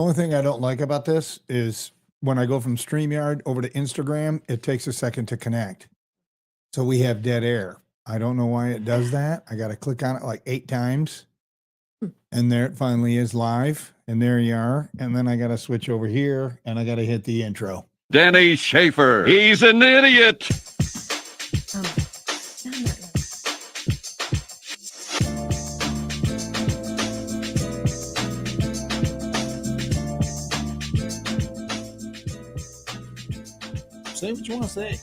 Only thing I don't like about this is when I go from StreamYard over to Instagram, it takes a second to connect. So we have dead air. I don't know why it does that. I got to click on it like 8 times. And there it finally is live. And there you are. And then I got to switch over here and I got to hit the intro. Denny Schaefer. He's an idiot. Say what you want to say.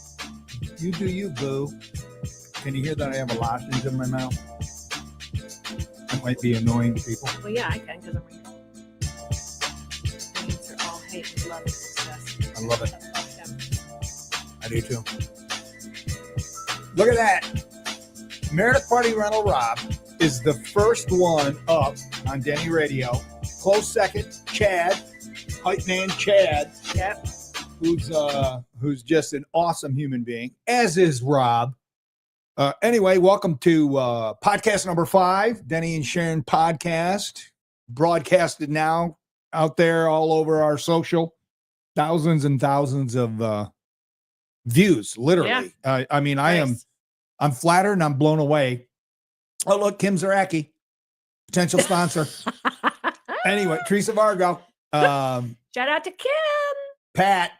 You do you, boo. Can you hear that I have a lozenge in my mouth? That might be annoying to people. Well, yeah, I can because I'm reading. These are all hate and love and success. I love it. I love them. I do too. Look at that. Meredith Party Rental Rob is the first one up on Denny Radio. Close second, Chad, hype man Chad. Yep. Who's just an awesome human being, as is Rob. Anyway, welcome to podcast number 5, Denny and Sharon podcast, broadcasted now out there all over our social, thousands and thousands of views, literally. Yeah. I mean, nice. I'm flattered and I'm blown away. Oh, look, Kim Zaracki, potential sponsor. Anyway, Teresa Vargo. Shout out to Kim. Pat.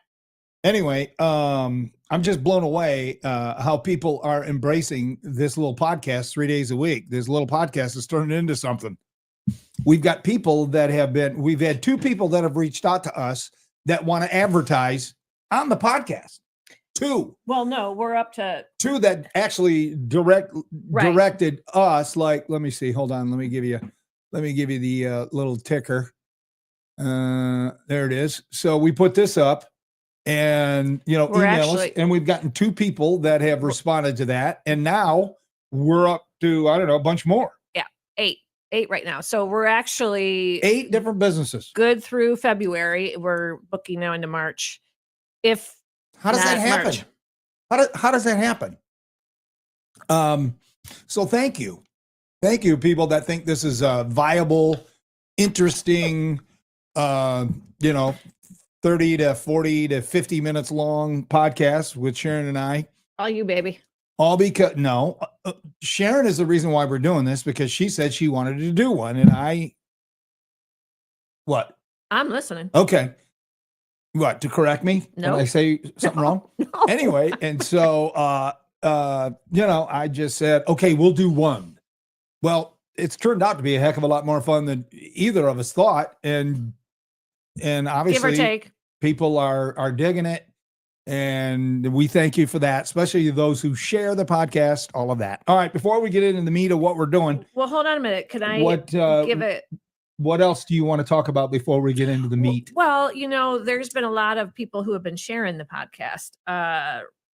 Anyway, I'm just blown away how people are embracing this little podcast 3 days a week. This little podcast is turning into something. We've got people that we've had 2 people that have reached out to us that want to advertise on the podcast. 2. Well, no, we're up to 2 that actually directed us. Like, let me see. Hold on. Let me give you the little ticker. There it is. So we put this up. And, email us, and we've gotten 2 people that have responded to that. And now we're up to, I don't know, a bunch more. Yeah, 8 right now. So we're actually 8 different businesses. Good through February. We're booking now into March. How does that happen? How does that happen? So thank you. Thank you, people that think this is a viable, interesting, 30 to 40 to 50 minutes long podcast with Sharon and I. All you, baby. All because, Sharon is the reason why we're doing this, because she said she wanted to do one. And what? I'm listening. Okay. What, to correct me? No. Did I say something wrong? No. Anyway, and so, I just said, okay, we'll do one. Well, it's turned out to be a heck of a lot more fun than either of us thought. And obviously, give or take, people are digging it, and we thank you for that, especially those who share the podcast, all of that. All right, before we get into the meat of what we're doing. Well, hold on a minute. Can I give it? What else do you want to talk about before we get into the meat? Well, there's been a lot of people who have been sharing the podcast.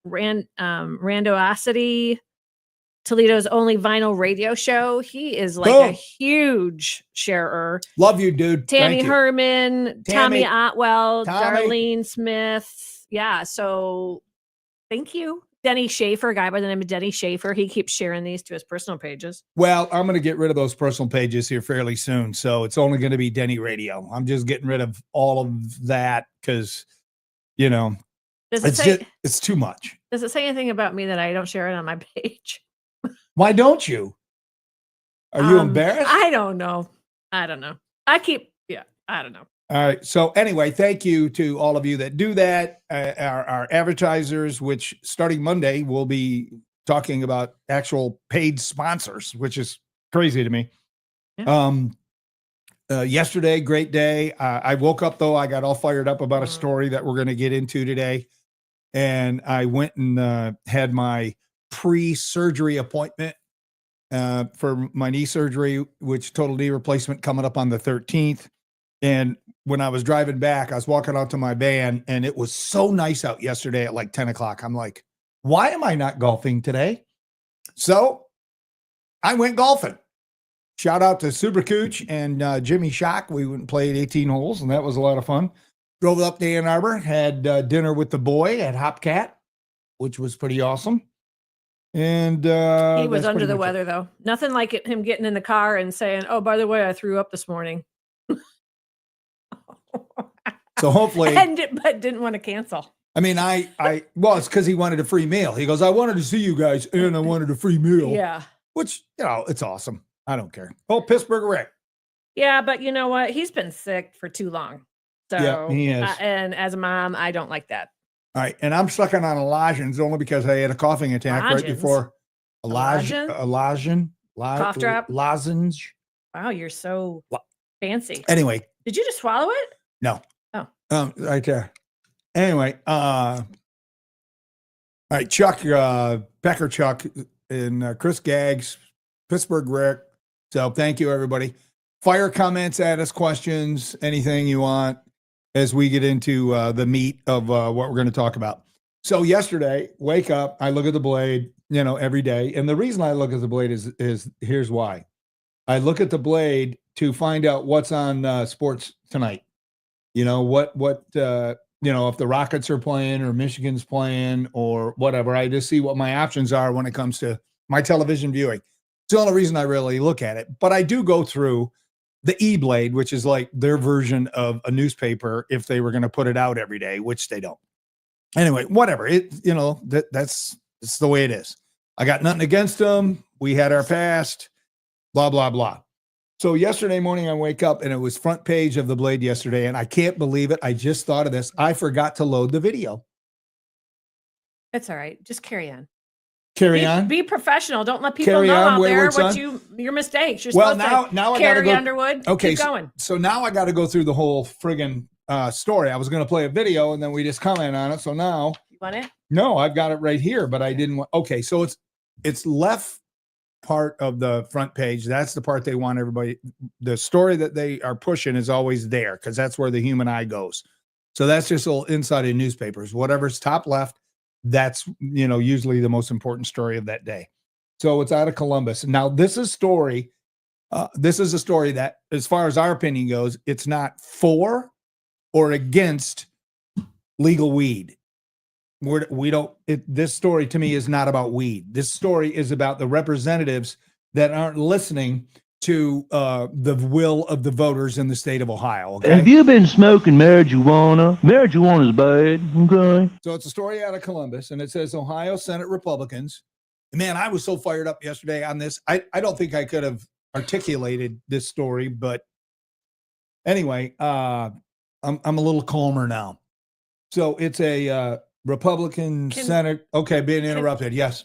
Randoosity, Toledo's only vinyl radio show. He is like a huge sharer. Love you, dude. Tammy Herman, Tommy Otwell, Tommy. Darlene Smith. Yeah. So thank you. Denny Schaefer, a guy by the name of Denny Schaefer. He keeps sharing these to his personal pages. Well, I'm going to get rid of those personal pages here fairly soon. So it's only going to be Denny Radio. I'm just getting rid of all of that because, it's too much. Does it say anything about me that I don't share it on my page? Why don't you? Are you embarrassed? I don't know. I don't know. I don't know. All right. So anyway, thank you to all of you that do that. Our advertisers, which starting Monday, will be talking about actual paid sponsors, which is crazy to me. Yeah. Yesterday, great day. I woke up, though. I got all fired up about a story that we're going to get into today. And I went and had my pre-surgery appointment for my knee surgery, which total knee replacement coming up on the 13th. And when I was driving back, I was walking out to my van, and it was so nice out yesterday at like 10 o'clock. I'm like, why am I not golfing today? So I went golfing. Shout out to Super Cooch and Jimmy Shock. We went and played 18 holes, and that was a lot of fun. Drove up to Ann Arbor, had dinner with the boy at Hopcat, which was pretty awesome. And he was under the weather, though. Nothing like him getting in the car and saying, "Oh, by the way, I threw up this morning." So hopefully, but didn't want to cancel. I mean, well, it's because he wanted a free meal. He goes, I wanted to see you guys and I wanted a free meal. Yeah. Which, it's awesome. I don't care. Oh, Pittsburgh Rick. Yeah, but you know what? He's been sick for too long. So, Yeah, he is. And as a mom, I don't like that. All right. And I'm sucking on Lozenge only because I had a coughing attack right before. Lozenge? Cough drop? Lozenge. Wow, you're so fancy. Anyway. Did you just swallow it? No. Oh. Right there. Anyway, all right, Chuck, Pecker Chuck and Chris Gaggs, Pittsburgh Rick. So thank you, everybody. Fire comments at us, questions, anything you want as we get into the meat of what we're going to talk about. So yesterday, wake up, I look at the blade, every day. And the reason I look at the blade is here's why. I look at the blade to find out what's on sports tonight. If the Rockets are playing or Michigan's playing or whatever, I just see what my options are when it comes to my television viewing. It's the only reason I really look at it. But I do go through the E-Blade, which is like their version of a newspaper if they were going to put it out every day, which they don't. Anyway, whatever. That's the way it is. I got nothing against them. We had our past, blah, blah, blah. So yesterday morning, I wake up and it was front page of the Blade yesterday, and I can't believe it. I just thought of this. I forgot to load the video. It's all right. Just carry on. Carry on. Be professional. Don't let people know out there what your mistakes. You're supposed to carry Underwood. Okay, keep going. So now I got to go through the whole friggin' story. I was going to play a video and then we just comment on it. So now you want it? No, I've got it right here, but I didn't want. Okay, so it's left part of the front page. That's the part they want everybody. The story that they are pushing is always there because that's where the human eye goes. So that's just a little inside of newspapers. Whatever's top left, that's usually the most important story of that day. So it's out of Columbus. Now this is a story that, as far as our opinion goes, it's not for or against legal weed. This story to me is not about weed. This story is about the representatives that aren't listening to the will of the voters in the state of Ohio. Okay? Have you been smoking marijuana? Marijuana is bad. Okay. So it's a story out of Columbus, and it says Ohio Senate Republicans. Man, I was so fired up yesterday on this. I don't think I could have articulated this story, but anyway, I'm a little calmer now. So it's a Republican Senate. Okay, being interrupted. Yes.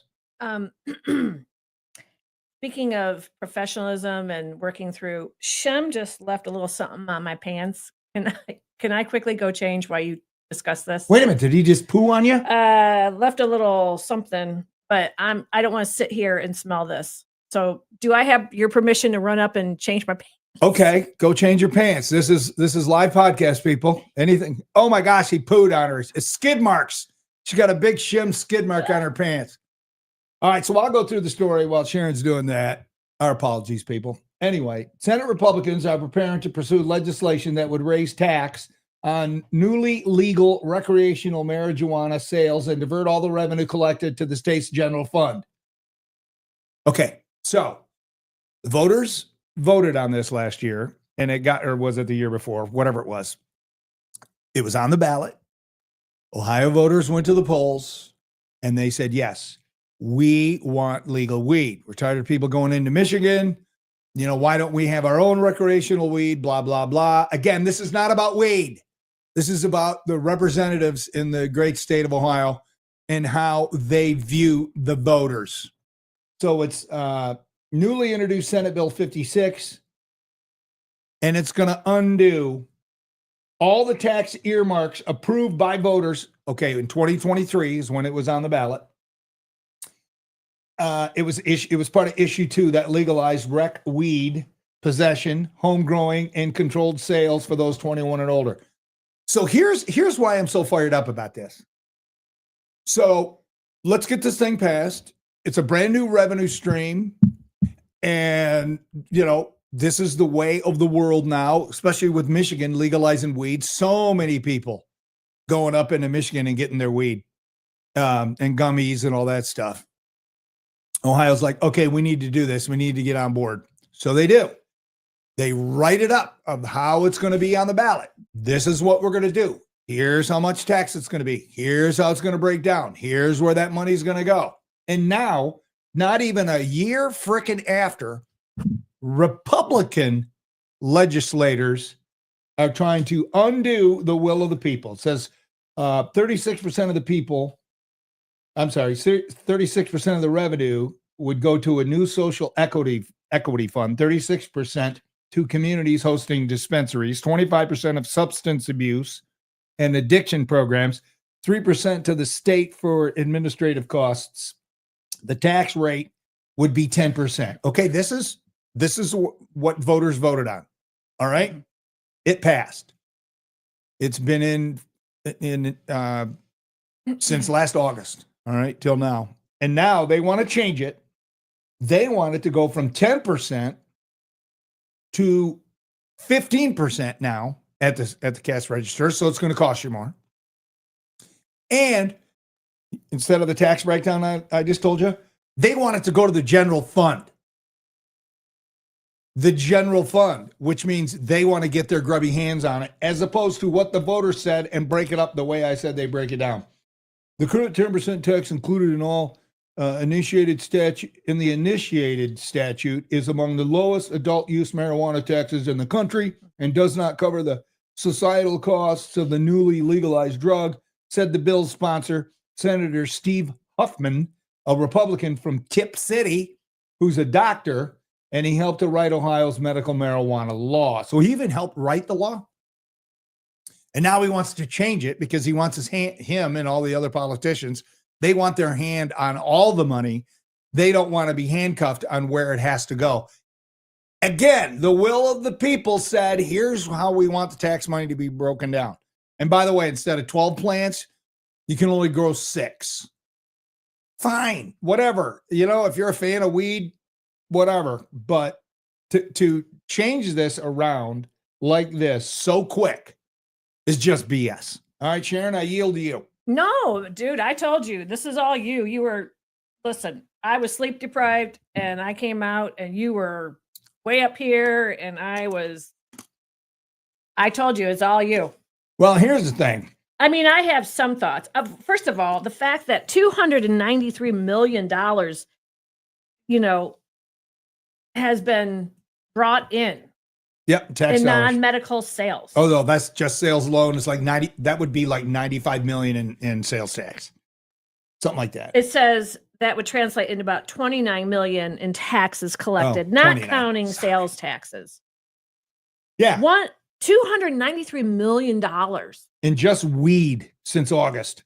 Speaking of professionalism and working through, Shem just left a little something on my pants. Can I quickly go change while you discuss this? Wait a minute. Did he just poo on you? Left a little something, but I don't want to sit here and smell this. So do I have your permission to run up and change my pants? Okay, go change your pants. This is live podcast, people. Anything. Oh my gosh, he pooed on her. It's skid marks. She got a big shim skid mark on her pants. All right, so I'll go through the story while Sharon's doing that. Our apologies, people. Anyway, Senate Republicans are preparing to pursue legislation that would raise tax on newly legal recreational marijuana sales and divert all the revenue collected to the state's general fund. Okay, so the voters voted on this last year, and or was it the year before? Whatever it was. It was on the ballot. Ohio voters went to the polls, and they said, yes, we want legal weed. We're tired of people going into Michigan. Why don't we have our own recreational weed? Blah, blah, blah. Again, this is not about weed. This is about the representatives in the great state of Ohio and how they view the voters. So it's newly introduced Senate Bill 56, and it's going to undo all the tax earmarks approved by voters. Okay, in 2023 is when it was on the ballot. It was part of issue 2 that legalized rec weed possession, home growing, and controlled sales for those 21 and older. So here's why I'm so fired up about this. So let's get this thing passed. It's a brand new revenue stream. And, this is the way of the world now, especially with Michigan legalizing weed. So many people going up into Michigan and getting their weed and gummies and all that stuff. Ohio's like, okay, we need to do this. We need to get on board. So they do. They write it up of how it's going to be on the ballot. This is what we're going to do. Here's how much tax it's going to be. Here's how it's going to break down. Here's where that money's going to go. And now, not even a year frickin' after, Republican legislators are trying to undo the will of the people. It says 36% of the people, 36% of the revenue would go to a new social equity fund, 36% to communities hosting dispensaries, 25% of substance abuse and addiction programs, 3% to the state for administrative costs. The tax rate would be 10%. Okay, this is what voters voted on. All right, it passed. It's been in since last August. All right, till now, and now they want to change it. They want it to go from 10% to 15% now at the cash register. So it's going to cost you more. And instead of the tax breakdown I just told you, they want it to go to the general fund. The general fund, which means they want to get their grubby hands on it, as opposed to what the voters said and break it up the way I said they break it down. The current 10% tax included in all initiated statute is among the lowest adult use marijuana taxes in the country and does not cover the societal costs of the newly legalized drug, said the bill's sponsor, Senator Steve Huffman, a Republican from Tip City, who's a doctor, and he helped to write Ohio's medical marijuana law. So he even helped write the law. And now he wants to change it because he wants him and all the other politicians, they want their hand on all the money. They don't want to be handcuffed on where it has to go. Again, the will of the people said, here's how we want the tax money to be broken down. And by the way, instead of 12 plants, you can only grow 6. Fine, whatever. You know, if you're a fan of weed, whatever. But to change this around like this so quick is just BS. All right, Sharon, I yield to you. No, dude, I told you, this is all you. You were, listen, I was sleep deprived and I came out and you were way up here and I told you, it's all you. Well, here's the thing. I mean, I have some thoughts. First of all, the fact that $293 million, has been brought in. Yep, tax in dollars. non-medical sales. Oh, no, that's just sales alone. It's like 90. That would be like 95 million in sales tax, something like that. It says that would translate into about 29 million in taxes collected, not 29. counting sales taxes. Yeah, $293 million in just weed since August.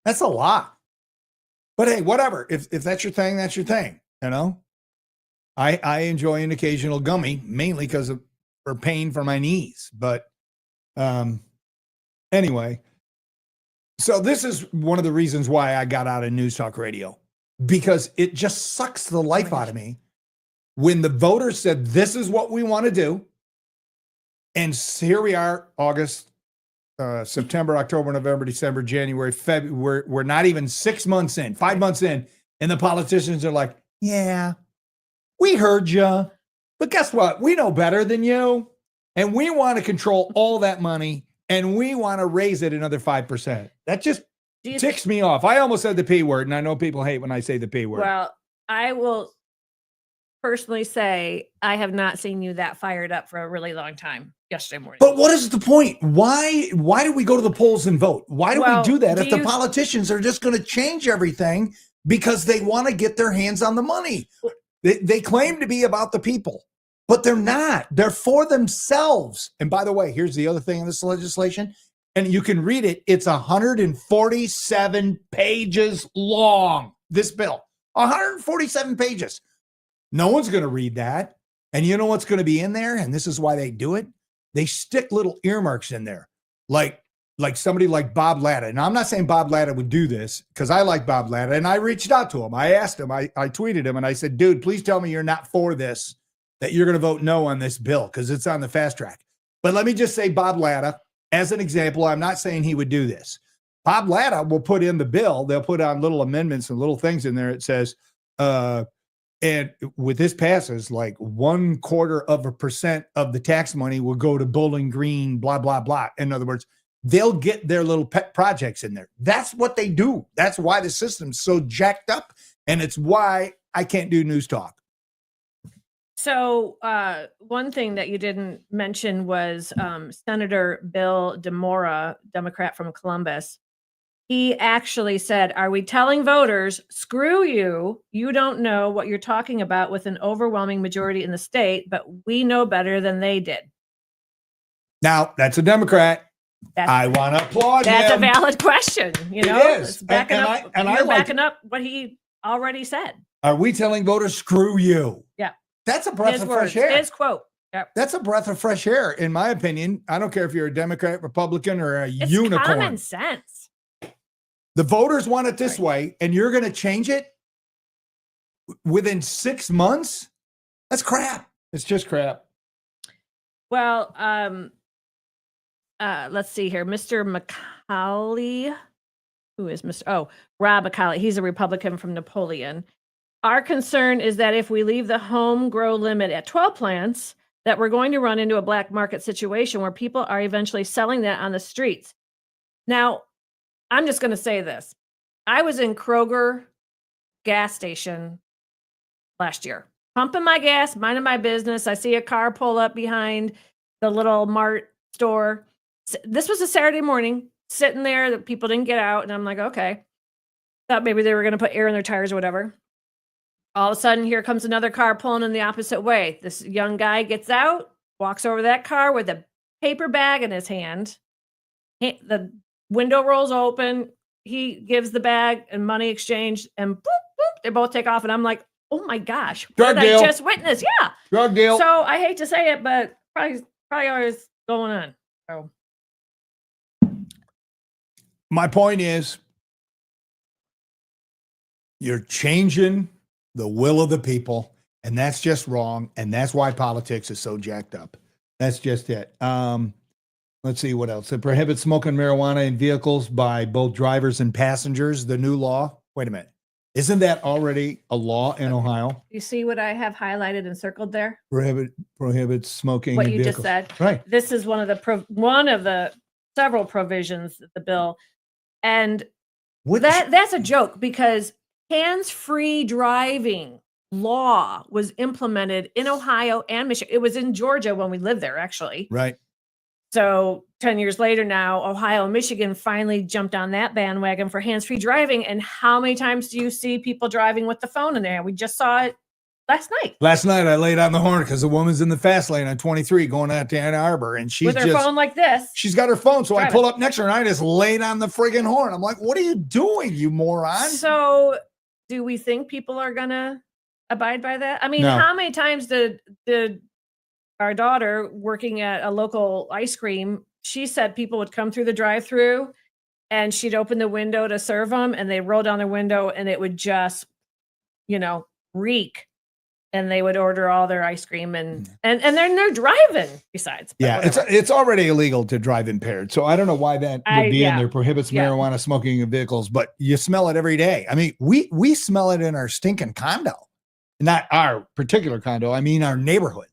That's a lot. But hey, whatever. If that's your thing, that's your thing. You know, I enjoy an occasional gummy, mainly because of for pain for my knees. But anyway, so this is one of the reasons why I got out of News Talk Radio, because it just sucks the life out of me when the voters said, this is what we want to do. And here we are, August, September, October, November, December, January, February. We're not even 6 months in, 5 months in. And the politicians are like, yeah, we heard you. But guess what? We know better than you. And we want to control all that money. And we want to raise it another 5%. That just ticks me off. I almost said the P word. And I know people hate when I say the P word. Well, I will personally say I have not seen you that fired up for a really long time yesterday morning. But what is the point? Why do we go to the polls and vote? Why do we do that if the politicians are just going to change everything because they want to get their hands on the money? They claim to be about the people, but they're not. They're for themselves. And by the way, here's the other thing in this legislation, and you can read it. It's 147 pages long, this bill. 147 pages. No one's going to read that. And you know what's going to be in there? And this is why they do it. They stick little earmarks in there, like somebody like Bob Latta. Now, I'm not saying Bob Latta would do this because I like Bob Latta, and I reached out to him. I asked him, I tweeted him, and I said, dude, please tell me you're not for this, that you're going to vote no on this bill because it's on the fast track. But let me just say Bob Latta, as an example, I'm not saying he would do this. Bob Latta will put in the bill. They'll put on little amendments and little things in there. It says, And with this passes, like 0.25% of the tax money will go to Bowling Green, blah, blah, blah. In other words, they'll get their little pet projects in there. That's what they do. That's why the system's so jacked up. And it's why I can't do news talk. So one thing that you didn't mention was Senator Bill DeMora, Democrat from Columbus. He actually said, are we telling voters, screw you, you don't know what you're talking about with an overwhelming majority in the state, but we know better than they did. Now, that's a Democrat. I want to applaud That's him. a valid question. You know, It is. It's backing up, I like backing up what he already said. Are we telling voters, screw you? Yeah. That's a breath His of words, fresh air. his quote. Yep. That's a breath of fresh air, in my opinion. I don't care if you're a Democrat, Republican, or a It's unicorn. common sense. The voters want it this way, and you're going to change it within 6 months? That's crap. It's just crap. Well, let's see here. Mr. McCauley, who is Mr. Oh, Rob McCauley. He's a Republican from Napoleon. Our concern is that if we leave the home grow limit at 12 plants, that we're going to run into a black market situation where people are eventually selling that on the streets. Now, I'm just going to say this. I was in Kroger gas station last year, pumping my gas, minding my business. I see a car pull up behind the little mart store. This was a Saturday morning, sitting there, that people didn't get out. And I'm like, okay. Thought maybe they were going to put air in their tires or whatever. All of a sudden, here comes another car pulling in the opposite way. This young guy gets out, walks over to that car with a paper bag in his hand. The window rolls open. He gives the bag and money exchange, and boop, boop, they both take off. And I'm like, oh my gosh, what did I just witness? Yeah. Drug deal. So I hate to say it, but probably always going on. So My point is, you're changing the will of the people, and that's just wrong. And that's why politics is so jacked up. That's just it. Let's see what else. It prohibits smoking marijuana in vehicles by both drivers and passengers. The new law. Wait a minute. Isn't that already a law in Ohio? you see what I have highlighted and circled there? Prohibits smoking What in you vehicles. just said. Right. This is one of the several provisions of the bill. And that's a joke, because hands-free driving law was implemented in Ohio and Michigan. It was in Georgia when we lived there, actually. Right. So 10 years later now, Ohio and Michigan finally jumped on that bandwagon for hands-free driving. And how many times do you see people driving with the phone in there? We just saw it last night. Last night I laid on the horn because the woman's in the fast lane on 23 going out to Ann Arbor, and she's with her phone like this. She's got her phone. So I Driving. pull up next to her and I just laid on the friggin' horn. I'm like, what are you doing, you moron? So do we think people are going to abide by that? I mean, No. how many times did our daughter, working at a local ice cream, she said people would come through the drive-through and she'd open the window to serve them, and they roll down their window and it would just, reek. And they would order all their ice cream and then they're driving besides. But Yeah, whatever. it's already illegal to drive impaired. So I don't know why that would be in there. Prohibits Yeah. marijuana smoking in vehicles, but you smell it every day. I mean, we smell it in our stinking condo. Not our particular condo, I mean our neighborhood.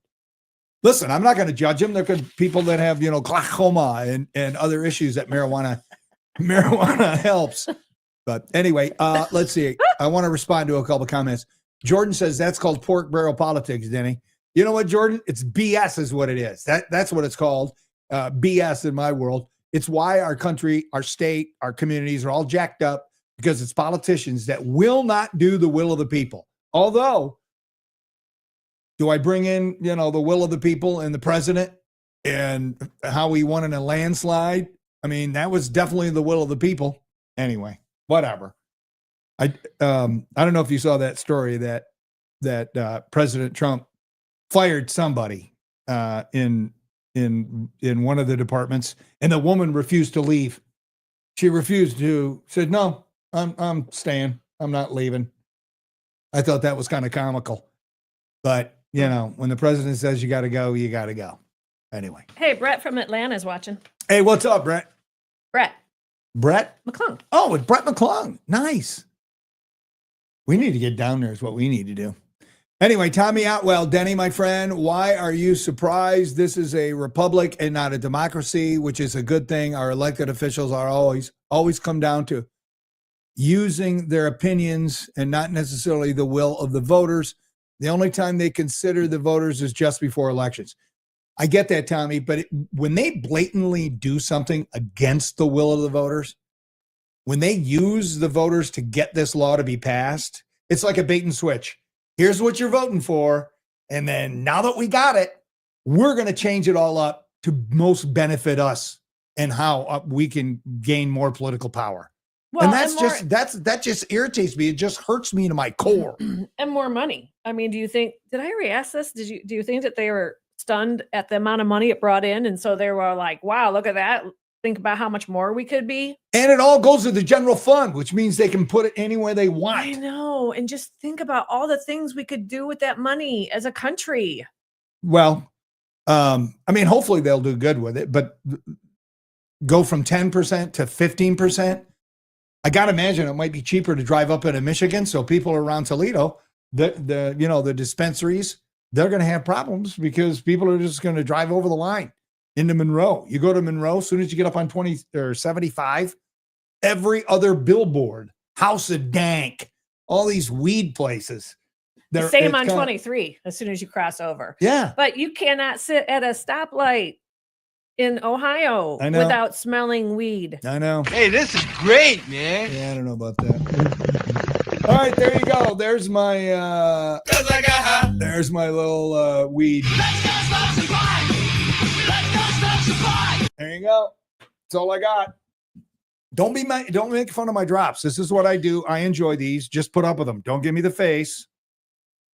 Listen, I'm not going to judge them. There could be people that have, glaucoma and other issues that marijuana helps. But anyway, let's see. I want to respond to a couple of comments. Jordan says that's called pork barrel politics, Denny. You know what, Jordan? It's BS is what it is. That's what it's called. BS in my world. It's why our country, our state, our communities are all jacked up, because it's politicians that will not do the will of the people. Although, do I bring in, the will of the people and the president and how he won in a landslide? I mean, that was definitely the will of the people. Anyway, whatever. I don't know if you saw that story that President Trump fired somebody in one of the departments, and the woman refused to leave. She said, "No, I'm staying. I'm not leaving." I thought that was kind of comical, but when the president says you got to go, you got to go. Anyway. Hey, Brett from Atlanta is watching. Hey, what's up, Brett? Brett McClung. Oh, it's Brett McClung. Nice. We need to get down there is what we need to do. Anyway, Tommy Otwell, Denny, my friend, why are you surprised? This is a republic and not a democracy, which is a good thing. Our elected officials are always come down to using their opinions and not necessarily the will of the voters. The only time they consider the voters is just before elections. I get that, Tommy, but when they blatantly do something against the will of the voters, when they use the voters to get this law to be passed, it's like a bait and switch. Here's what you're voting for. And then now that we got it, we're going to change it all up to most benefit us and how we can gain more political power. Well, and that just irritates me. It just hurts me to my core. And more money. I mean, did I already ask this? Do you think that they were stunned at the amount of money it brought in? And so they were like, wow, look at that. Think about how much more we could be. And it all goes to the general fund, which means they can put it anywhere they want. I know. And just think about all the things we could do with that money as a country. Well, I mean, hopefully they'll do good with it, but go from 10% to 15%. I got to imagine it might be cheaper to drive up into Michigan. So people around Toledo, the dispensaries, they're going to have problems because people are just going to drive over the line into Monroe. You go to Monroe, as soon as you get up on 20 or 75, every other billboard, House of Dank, all these weed places. Same on 23 as soon as you cross over. Yeah. But you cannot sit at a stoplight in Ohio without smelling weed. I know. Hey, this is great, man. Yeah, I don't know about that. All right, there you go. There's my there's my little weed. There you go. That's all I got. Don't make fun of my drops. This is what I do. I enjoy these. Just put up with them. Don't give me the face.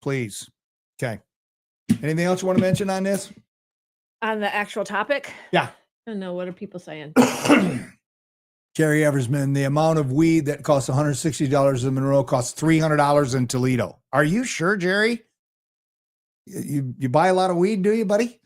Please. Okay. Anything else you want to mention on this? On the actual topic? Yeah. I don't know. What are people saying? Jerry Eversman, the amount of weed that costs $160 in Monroe costs $300 in Toledo. Are you sure, Jerry? You buy a lot of weed, do you, buddy?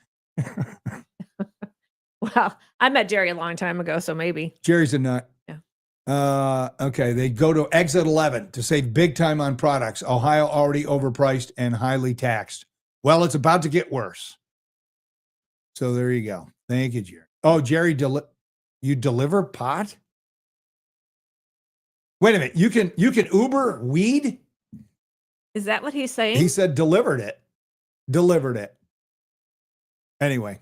Well, I met Jerry a long time ago, so maybe. Jerry's a nut. Yeah. Okay, they go to exit 11 to save big time on products. Ohio already overpriced and highly taxed. Well, it's about to get worse. So there you go. Thank you, Jerry. Oh, Jerry, you deliver pot? Wait a minute. You can Uber weed? Is that what he's saying? He said delivered it. Delivered it. Anyway.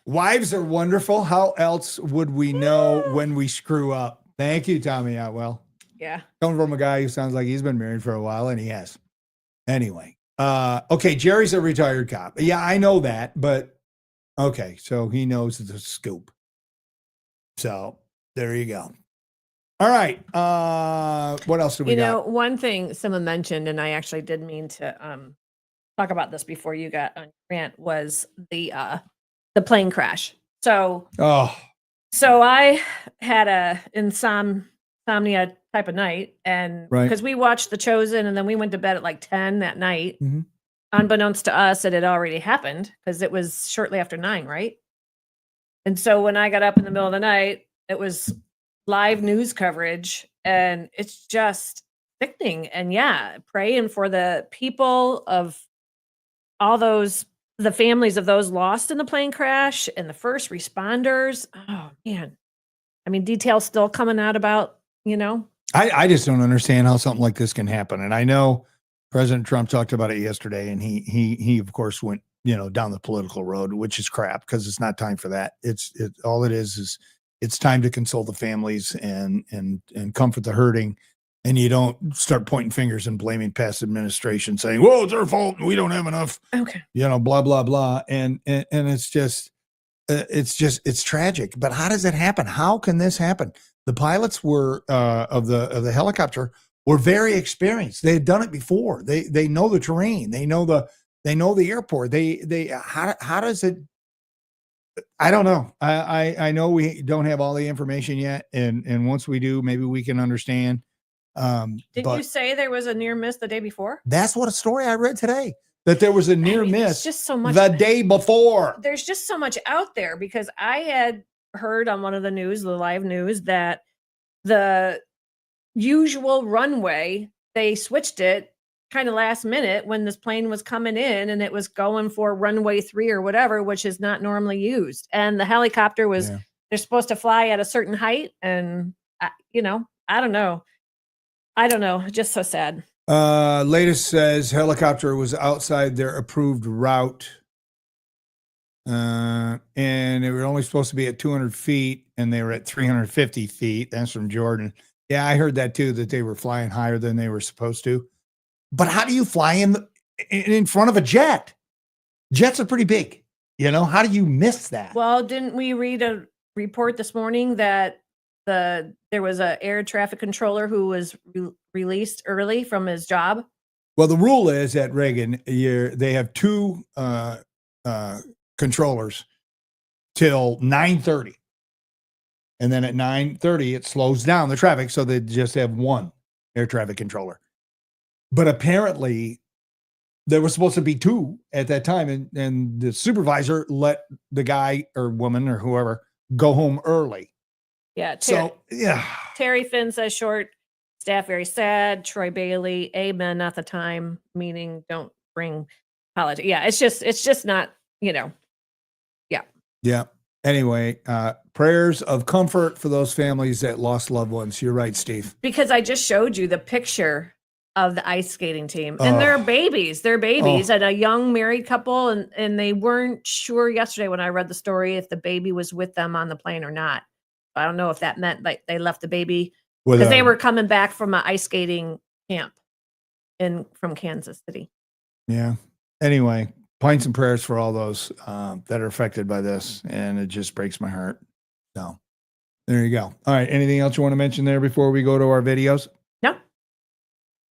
Wives are wonderful. How else would we know when we screw up? Thank you, Tommy Otwell. Yeah. Coming from a guy who sounds like he's been married for a while, and he has. Anyway. Okay, Jerry's a retired cop. Yeah, I know that, but okay, so he knows the scoop. So there you go. All right. What else do we got? One thing someone mentioned, and I actually did mean to talk about this before you got on rant, was the plane crash. So I had a insomnia type of night, and because we watched The Chosen, and then we went to bed at like 10 that night. Mm-hmm. Unbeknownst to us, it had already happened because it was shortly after 9, right? And so when I got up in the middle of the night, it was live news coverage, and it's just sickening. And yeah, praying for the people of all those, the families of those lost in the plane crash and the first responders. Oh man. I mean, details still coming out about, I just don't understand how something like this can happen. And I know President Trump talked about it yesterday, and he of course went, down the political road, which is crap because it's not time for that. All it is it's time to console the families and comfort the hurting. And you don't start pointing fingers and blaming past administration, saying, "Well, it's our fault. We don't have enough." Okay. Blah blah blah, and it's it's tragic. But how does it happen? How can this happen? The pilots were of the helicopter were very experienced. They had done it before. They know the terrain. They know the airport. How does it? I don't know. I know we don't have all the information yet, and once we do, maybe we can understand. Didn't you say there was a near miss the day before? That's what a story I read today, that there was a near miss just so much the day before. There's just so much out there, because I had heard on one of the live news, that the usual runway, they switched it kind of last minute when this plane was coming in and it was going for runway 3 or whatever, which is not normally used. And the helicopter was, they're supposed to fly at a certain height. And, I don't know. Just so sad. Latest says helicopter was outside their approved route. And they were only supposed to be at 200 feet and they were at 350 feet. That's from Jordan. Yeah, I heard that too, that they were flying higher than they were supposed to. But how do you fly in front of a jet? Jets are pretty big. How do you miss that? Well, didn't we read a report this morning that there was an air traffic controller who was released early from his job? Well, the rule is at Reagan, they have two controllers till 9:30. And then at 9:30, it slows down the traffic. So they just have one air traffic controller. But apparently there was supposed to be two at that time. And the supervisor let the guy or woman or whoever go home early. Yeah. Yeah. Terry Finn says short staff very sad. Troy Bailey, amen, not the time, meaning don't bring politics. Yeah. It's just not, Yeah. Yeah. Anyway, prayers of comfort for those families that lost loved ones. You're right, Steve. Because I just showed you the picture of the ice skating team and they're babies and a young married couple. And they weren't sure yesterday when I read the story, if the baby was with them on the plane or not. I don't know if that meant like they left the baby because they were coming back from an ice skating camp from Kansas City. Yeah. Anyway, points and prayers for all those that are affected by this. And it just breaks my heart. So there you go. All right. Anything else you want to mention there before we go to our videos? No.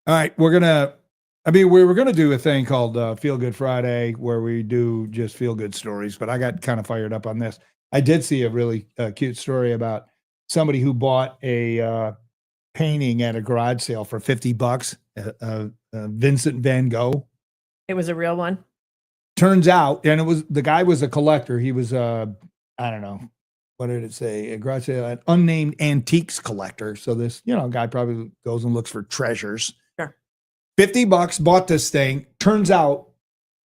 All right, we were going to do a thing called Feel Good Friday where we do just feel good stories, but I got kind of fired up on this. I did see a really cute story about somebody who bought a painting at a garage sale for $50, Vincent van Gogh. It was a real one. Turns out, and the guy was a collector. He was I don't know, what did it say? A garage sale, an unnamed antiques collector. So this, guy probably goes and looks for treasures. Sure. $50 bought this thing. Turns out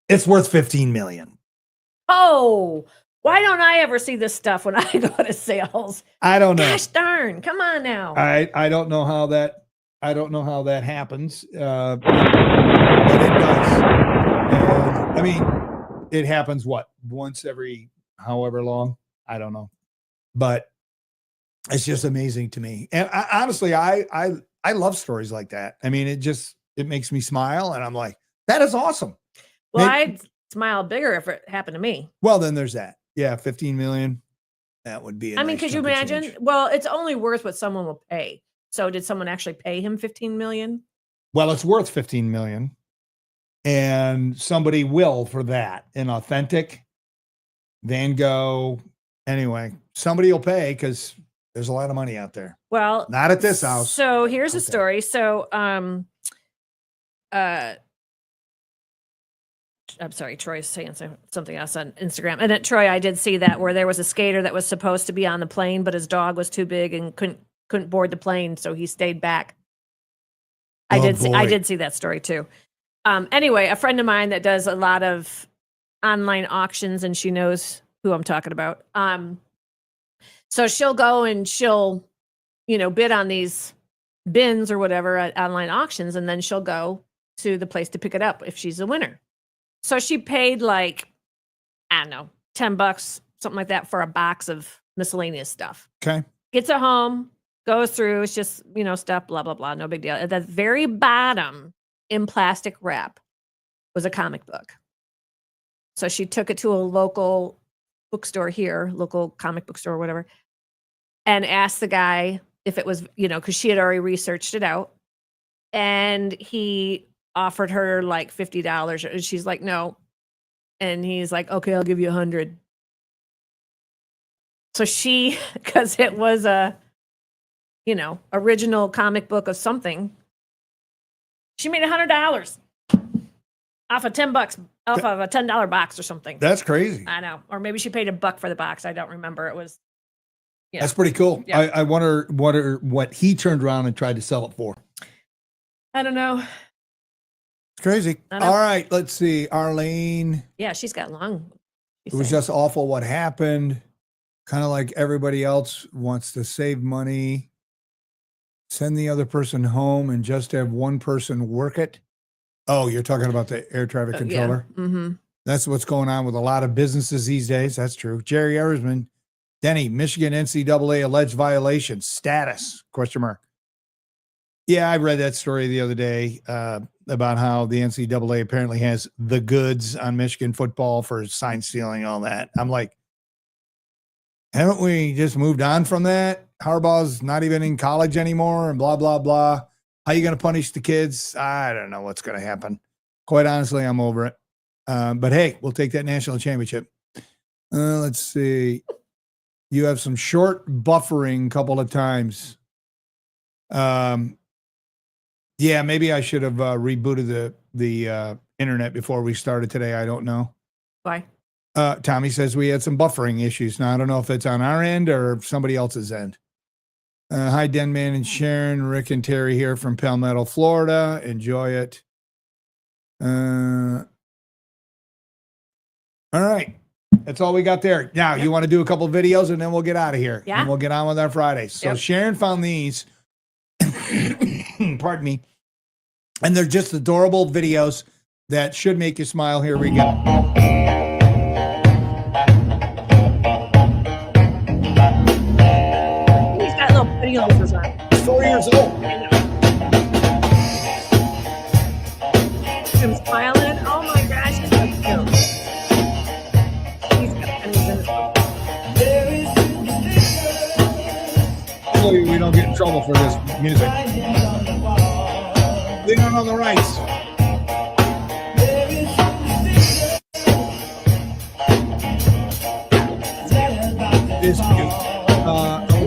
it's worth $15 million. Oh, why don't I ever see this stuff when I go to sales? I don't know. Gosh darn. Come on now. I don't know how that happens. But it does. And, it happens once every however long? I don't know. But it's just amazing to me. And honestly, I love stories like that. It makes me smile and I'm like, that is awesome. Well, I'd smile bigger if it happened to me. Well, then there's that. Yeah, 15 million. That would be nice could you imagine? change. Well, it's only worth what someone will pay. So did someone actually pay him 15 million? Well, it's worth 15 million. And somebody will for that. An authentic Van Gogh. Anyway, somebody will pay because there's a lot of money out there. Well, not at this house. So here's a story. So, I'm sorry, Troy's saying something else on Instagram. And at Troy, I did see that where there was a skater that was supposed to be on the plane, but his dog was too big and couldn't board the plane, so he stayed back. I did see that story too. Anyway, a friend of mine that does a lot of online auctions, and she knows who I'm talking about. So she'll go and she'll, bid on these bins or whatever at online auctions, and then she'll go to the place to pick it up if she's a winner. So she paid $10, something like that for a box of miscellaneous stuff. Okay. Gets it home, goes through, it's just, stuff, blah, blah, blah, no big deal. At the very bottom in plastic wrap was a comic book. So she took it to a local bookstore here, local comic book store or whatever, and asked the guy if it was, because she had already researched it out. And he offered her like $50. And she's like, no. And he's like, okay, I'll give you $100. So she, because it was a, original comic book of something, she made $100 off of $10, off of a $10 box or something. That's crazy. I know. Or maybe she paid $1 for the box. I don't remember. It was. Yeah. That's pretty cool. Yeah. I wonder what he turned around and tried to sell it for. I don't know. It's crazy. I know. All right, let's see. Arlene, Yeah, she's got long. it was just awful what happened. Kind of like everybody else wants to save money, send the other person home, and just have one person work it. Oh, you're talking about the air traffic controller? Yeah. Mm-hmm. That's what's going on with a lot of businesses these days. That's true. Jerry Erisman, Denny, Michigan NCAA alleged violation status, question mark. Yeah, I read that story the other day about how the NCAA apparently has the goods on Michigan football for sign stealing, all that. I'm like, haven't we just moved on from that? Harbaugh's not even in college anymore and blah, blah, blah. How you going to punish the kids? I don't know what's going to happen. Quite honestly, I'm over it. But hey, we'll take that national championship. Let's see. You have some short buffering a couple of times. Yeah, maybe I should have rebooted the internet before we started today. I don't know. Why? Tommy says we had some buffering issues. Now, I don't know if it's on our end or somebody else's end. Hi, Denman and Sharon, Rick and Terry here from Palmetto, Florida. Enjoy it. All right. That's all we got there. Now, you want to do a couple of videos and then we'll get out of here. Yeah. And we'll get on with our Fridays. So Yep. Sharon found these. Pardon me. And they're just adorable videos that should make you smile. Here we go. He's got little pretty noses on. 4 years old. Him smiling. Oh my gosh, he's so cute. He's got pennies in his mouth. Hopefully we don't get in trouble for this music. We don't know the rights. This cute.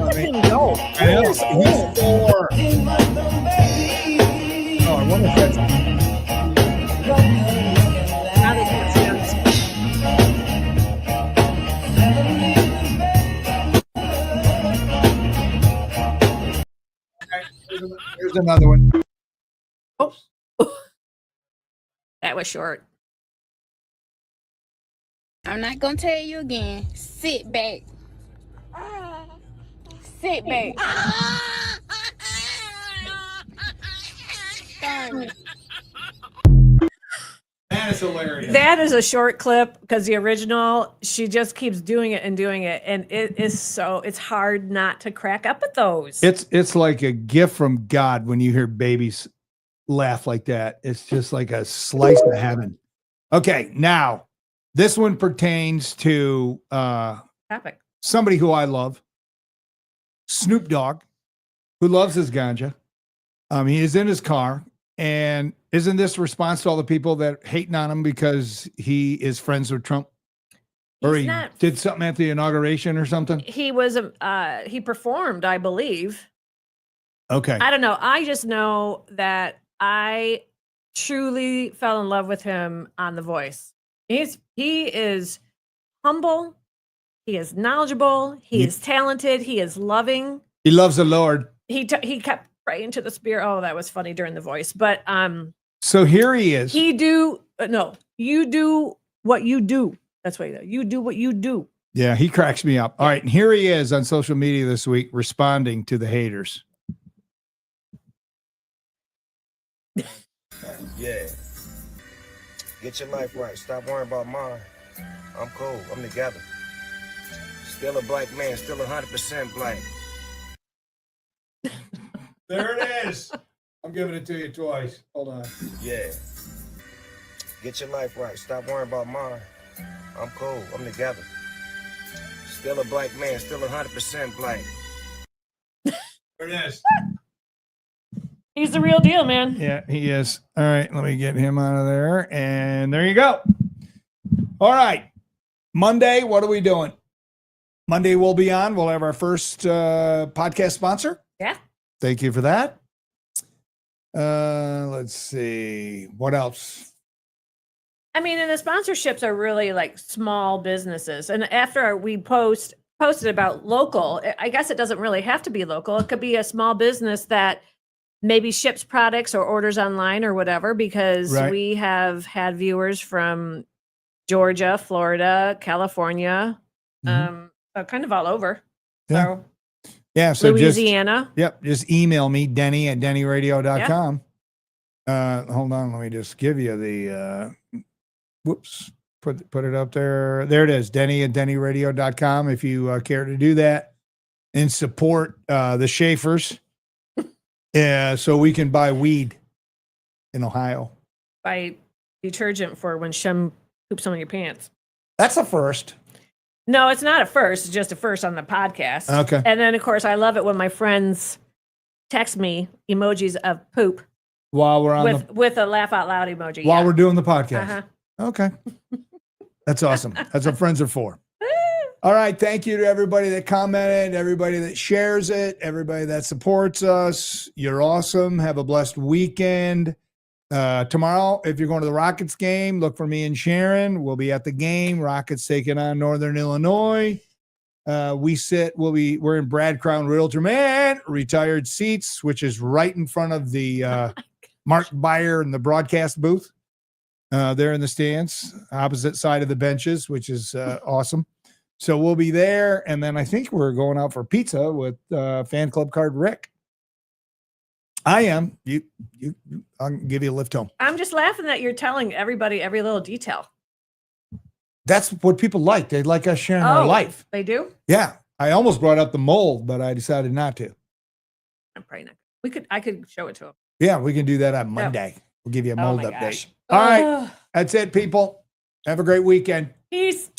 Look at him go. I know. He's 4. Oh, I wonder if that's. Now they can't see on the screen. Here's another one. Oh. That was short. I'm not gonna tell you again. Sit back. Sit back. Darn. That is hilarious. That is a short clip because the original, she just keeps doing it and doing it. And it's hard not to crack up at those. It's like a gift from God when you hear babies laugh like that. It's just like a slice of heaven. Okay, now this one pertains to Topic. somebody who I love, Snoop Dogg, who loves his ganja. He is in his car, and isn't this a response to all the people that hating on him because he is friends with Trump? Or He's he not- did something at the inauguration or something? He was, he performed, I believe. Okay. I don't know. I just know that I truly fell in love with him on The Voice. He is humble. He is knowledgeable. He is talented. He is loving. He loves the Lord. He kept praying to the spirit. Oh, that was funny during The Voice. But So here he is. you do what you do. That's what you do what you do. Yeah, he cracks me up. All right, and here he is on social media this week responding to the haters. Yeah. Get your life right. Stop worrying about mine. I'm cool. I'm together. Still a black man. Still 100% black. There it is. I'm giving it to you twice. Hold on. Yeah. Get your life right. Stop worrying about mine. I'm cool. I'm together. Still a black man. Still 100% black. There it is. He's the real deal, man. Yeah, he is. All right, let me get him out of there. And there you go. All right. Monday, what are we doing? Monday we'll be on. We'll have our first podcast sponsor. Yeah. Thank you for that. Let's see. What else? I mean, and the sponsorships are really like small businesses. And after we posted about local, I guess it doesn't really have to be local. It could be a small business that maybe ships products or orders online or whatever, because Right. we have had viewers from Georgia, Florida, California, so kind of all over. Yeah. So Yeah. So Louisiana. just email me, Denny@DennyRadio.com. Hold on. Let me just give you the, whoops, put it up there. There it is. Denny@DennyRadio.com. If you care to do that and support the Schaefers. Yeah. So we can buy weed in Ohio. Buy detergent for when Shem poops on your pants. That's a first. No, it's not a first. It's just a first on the podcast. Okay. And then, of course, I love it when my friends text me emojis of poop While we're on with a laugh out loud emoji. while yeah. we're doing the podcast. Uh-huh. Okay. That's awesome. That's what friends are for. All right. Thank you to everybody that commented, everybody that shares it, everybody that supports us. You're awesome. Have a blessed weekend. Tomorrow, if you're going to the Rockets game, look for me and Sharon. We'll be at the game. Rockets taking on Northern Illinois. We're in Brad Crown Realtor Man, retired seats, which is right in front of the Mark Beyer and the broadcast booth. They're in the stands, opposite side of the benches, which is awesome. So we'll be there. And then I think we're going out for pizza with fan club card Rick. I am. I'll give you a lift home. I'm just laughing that you're telling everybody every little detail. That's what people like. They like us sharing our life. They do? Yeah. I almost brought up the mold, but I decided not to. I'm probably not. I could show it to them. Yeah, we can do that on Monday. We'll give you a Oh mold my update. gosh. All right. That's it, people. Have a great weekend. Peace.